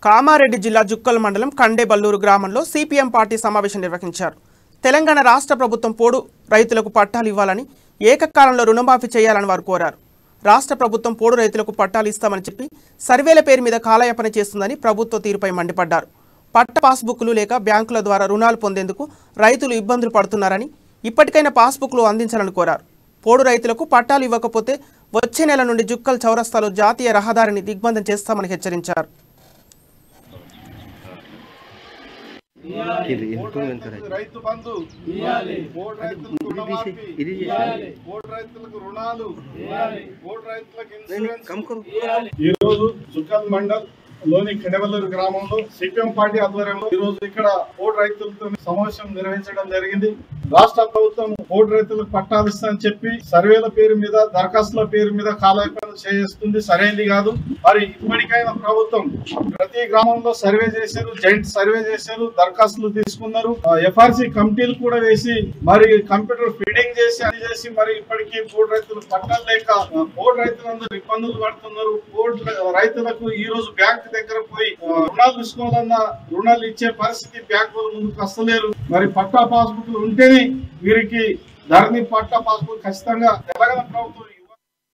కామారెడ్డి జిల్లా జుక్కల్ మండలం కండేబల్లూరు గ్రామంలో సిపిఎం పార్టీ సమావేశం నిర్వహించారు. తెలంగాణ రాష్ట్ర ప్రభుత్వం పోడు రైతులకు పట్టాలు ఇవ్వాలని, ఏకకాలంలో రుణమాఫీ చేయాలని వారు కోరారు. రాష్ట్ర ప్రభుత్వం పోడు రైతులకు పట్టాలు ఇస్తామని చెప్పి సర్వేల పేరు మీద కాలయాపన చేస్తుందని ప్రభుత్వ తీరుపై మండిపడ్డారు. పట్ట పాస్బుక్లు లేక బ్యాంకుల ద్వారా రుణాలు పొందేందుకు రైతులు ఇబ్బందులు పడుతున్నారని, ఇప్పటికైనా పాస్బుక్లు అందించాలని కోరారు. పోడు రైతులకు పట్టాలు ఇవ్వకపోతే వచ్చే నెల నుండి జుక్కల్ చౌరస్తాలో జాతీయ రహదారిని దిగ్బంధం చేస్తామని హెచ్చరించారు. రైతు బంధు, పోడు రైతులకు రుణమాఫీ, పోడు రైతులకు రుణాలు, పోడు రైతులకు ఇన్సూరెన్స్. ఈ రోజు జుక్కల్ మండల్ లోని కండేబల్లూరు గ్రామంలో సిపిఎం పార్టీ ఆధ్వర్యంలో ఈ రోజు ఇక్కడ పోడు రైతులతో సమావేశం నిర్వహించడం జరిగింది. రాష్ట్ర ప్రభుత్వం పోడు రైతులకు పట్టాలు ఇస్తామని చెప్పి సర్వేల పేరు మీద, దరఖాస్తుల పేరు మీద కాలయాపన చేస్తుంది, సరైనది కాదు. మరి ఇప్పటికైనా ప్రభుత్వం ప్రతి గ్రామంలో సర్వే చేశారు, జాయింట్ సర్వే చేశారు, దరఖాస్తులు తీసుకున్నారు, ఎఫ్ఆర్సి కమిటీలు కూడా వేసి మరి కంప్యూటర్ ఫీడింగ్ చేసి మరి ఇప్పటికీ పోడు రైతులకు పట్టాలు లేక పోడు రైతులందరూ ఇబ్బందులు పడుతున్నారు. పోడు రైతులకు ఈ రోజు బ్యాంక్ దగ్గర పోయి రుణాలు తీసుకోవాలన్నా రుణాలు ఇచ్చే పరిస్థితి బ్యాంకుల ముందుకు వస్తలేరు. మరి పట్టా పాస్బుక్లు ఉంటేనే వీరికి ధరణి పట్టా పాస్బుక్ ఖచ్చితంగా తెలంగాణ ప్రభుత్వం